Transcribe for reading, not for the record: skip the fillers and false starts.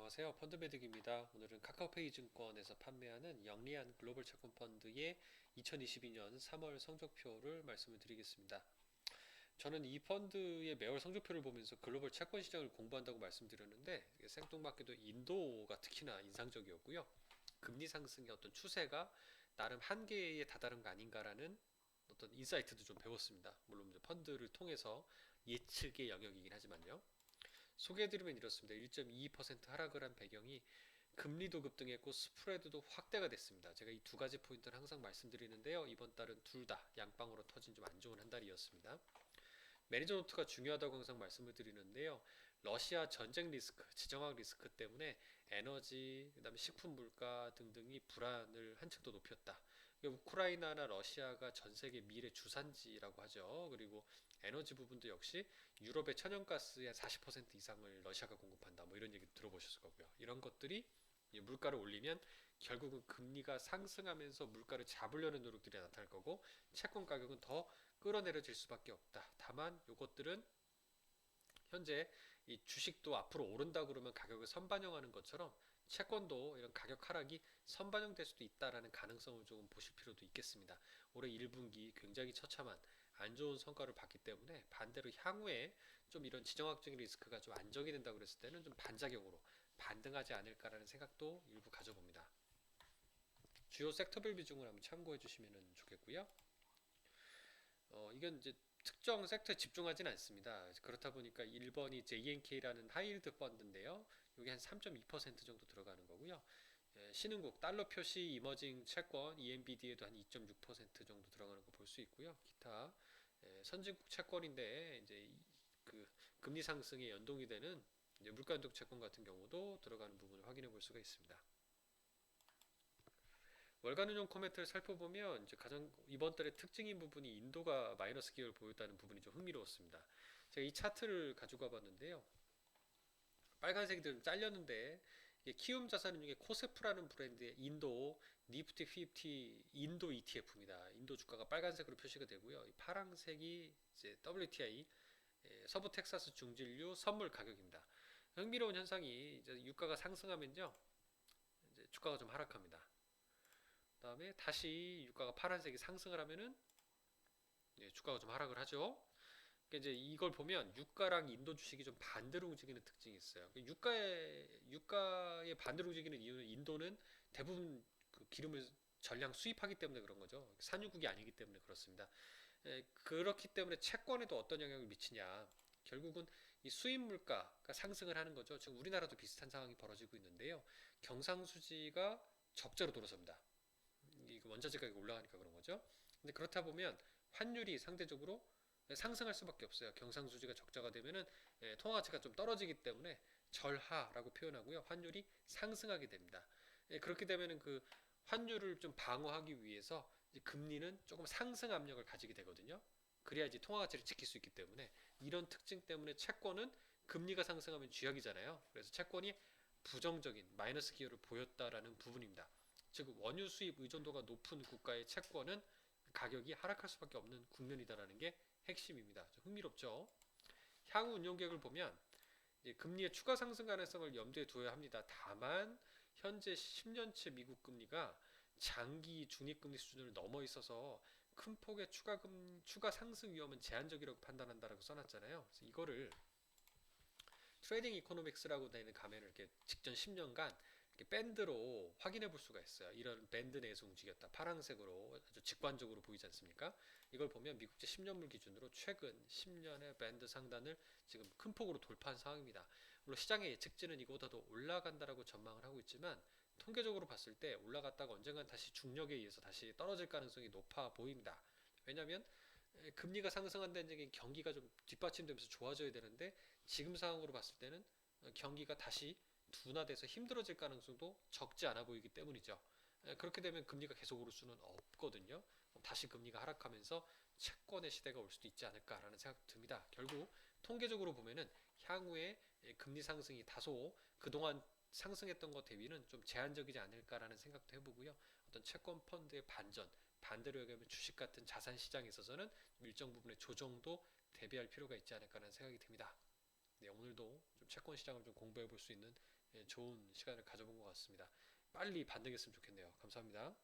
안녕하세요. 펀드매직입니다. 오늘은 카카오페이 증권에서 판매하는 영리한 글로벌 채권 펀드의 2022년 3월 성적표를 말씀을 드리겠습니다. 저는 이 펀드의 매월 성적표를 보면서 글로벌 채권 시장을 공부한다고 말씀드렸는데 생뚱맞게도 인도가 특히나 인상적이었고요. 금리 상승의 어떤 추세가 나름 한계에 다다른 거 아닌가라는 어떤 인사이트도 좀 배웠습니다. 물론 이제 펀드를 통해서 예측의 영역이긴 하지만요. 소개해드리면 이렇습니다. 1.22% 하락을 한 배경이 금리도 급등했고 스프레드도 확대가 됐습니다. 제가 이 두 가지 포인트를 항상 말씀드리는데요. 이번 달은 둘 다 양방으로 터진 좀 안 좋은 한 달이었습니다. 매니저 노트가 중요하다고 항상 말씀을 드리는데요. 러시아 전쟁 리스크, 지정학 리스크 때문에 에너지, 그다음에 식품 물가 등등이 불안을 한층 더 높였다. 우크라이나나 러시아가 전 세계 미래 주산지라고 하죠. 그리고 에너지 부분도 역시 유럽의 천연가스의 40% 이상을 러시아가 공급한다. 뭐 이런 얘기 들어보셨을 거고요. 이런 것들이 물가를 올리면 결국은 금리가 상승하면서 물가를 잡으려는 노력들이 나타날 거고 채권 가격은 더 끌어내려질 수밖에 없다. 다만 이것들은 현재 이 주식도 앞으로 오른다 그러면 가격을 선반영하는 것처럼 채권도 이런 가격 하락이 선반영될 수도 있다라는 가능성을 조금 보실 필요도 있겠습니다. 올해 1분기 굉장히 처참한 안 좋은 성과를 봤기 때문에 반대로 향후에 좀 이런 지정학적인 리스크가 좀 안정이 된다고 그랬을 때는 좀 반작용으로 반등하지 않을까라는 생각도 일부 가져봅니다. 주요 섹터별 비중을 한번 참고해 주시면 좋겠고요. 이건 이제 특정 섹터에 집중하진 않습니다. 그렇다 보니까 1번이 JNK라는 하이힐드 펀드인데요. 여기 한 3.2% 정도 들어가는 거고요. 신흥국 달러 표시 이머징 채권 EMBD에도 한 2.6% 정도 들어가는 거 볼 수 있고요. 기타 선진국 채권인데 이제 그 금리 상승에 연동이 되는 이제 물가 연동 채권 같은 경우도 들어가는 부분을 확인해 볼 수가 있습니다. 월간 운용 코멘트를 살펴보면 이제 가장 이번 달의 특징인 부분이 인도가 마이너스 기여를 보였다는 부분이 좀 흥미로웠습니다. 제가 이 차트를 가지고 와봤는데요. 빨간색이 좀 잘렸는데 이게 키움 자산 중에 코세프라는 브랜드의 인도 니프티 50 인도 ETF입니다. 인도 주가가 빨간색으로 표시가 되고요. 이 파란색이 이제 WTI 서부 텍사스 중진류 선물 가격입니다. 흥미로운 현상이 이제 유가가 상승하면요. 이제 주가가 좀 하락합니다. 그다음에 다시 유가가 파란색이 상승을 하면은 주가가 좀 하락을 하죠. 그러니까 이제 이걸 보면 유가랑 인도 주식이 좀 반대로 움직이는 특징이 있어요. 유가의 반대로 움직이는 이유는 인도는 대부분 그 기름을 전량 수입하기 때문에 그런 거죠. 산유국이 아니기 때문에 그렇습니다. 그렇기 때문에 채권에도 어떤 영향을 미치냐. 결국은 이 수입 물가가 상승을 하는 거죠. 지금 우리나라도 비슷한 상황이 벌어지고 있는데요. 경상수지가 적자로 돌아섭니다. 이 원자재 가격이 올라가니까 그런 거죠. 근데 그렇다 보면 환율이 상대적으로 상승할 수밖에 없어요. 경상수지가 적자가 되면은 통화 가치가 좀 떨어지기 때문에 절하라고 표현하고요. 환율이 상승하게 됩니다. 그렇게 되면은 그 환율을 좀 방어하기 위해서 금리는 조금 상승 압력을 가지게 되거든요. 그래야지 통화 가치를 지킬 수 있기 때문에 이런 특징 때문에 채권은 금리가 상승하면 쥐약이잖아요. 그래서 채권이 부정적인 마이너스 기여를 보였다라는 부분입니다. 즉 원유 수입 의존도가 높은 국가의 채권은 가격이 하락할 수밖에 없는 국면이다라는 게 핵심입니다. 흥미롭죠? 향후 운용 계획을 보면 금리의 추가 상승 가능성을 염두에 두어야 합니다. 다만 현재 10년치 미국 금리가 장기 중립금리 수준을 넘어 있어서 큰 폭의 추가 상승 위험은 제한적이라고 판단한다라고 써놨잖아요. 그래서 이거를 트레이딩 이코노믹스라고 되는 가면을 이렇게 직전 10년간 이렇게 밴드로 확인해 볼 수가 있어요. 이런 밴드 내에서 움직였다. 파란색으로 아주 직관적으로 보이지 않습니까? 이걸 보면 미국제 10년물 기준으로 최근 10년의 밴드 상단을 지금 큰 폭으로 돌파한 상황입니다. 물론 시장의 예측치는 이거보다 더 올라간다라고 전망을 하고 있지만 통계적으로 봤을 때 올라갔다가 언젠간 다시 중력에 의해서 다시 떨어질 가능성이 높아 보입니다. 왜냐하면 금리가 상승한다는 얘기는 경기가 좀 뒷받침되면서 좋아져야 되는데 지금 상황으로 봤을 때는 경기가 다시 둔화돼서 힘들어질 가능성도 적지 않아 보이기 때문이죠. 그렇게 되면 금리가 계속 오를 수는 없거든요. 다시 금리가 하락하면서 채권의 시대가 올 수도 있지 않을까라는 생각 듭니다. 결국 통계적으로 보면은 향후에 금리 상승이 다소 그동안 상승했던 것 대비는 좀 제한적이지 않을까라는 생각도 해보고요. 어떤 채권 펀드의 반전, 반대로 얘기하면 주식 같은 자산 시장에 있어서는 일정 부분의 조정도 대비할 필요가 있지 않을까라는 생각이 듭니다. 네, 오늘도 좀 채권 시장을 좀 공부해 볼 수 있는 좋은 시간을 가져본 것 같습니다. 빨리 반등했으면 좋겠네요. 감사합니다.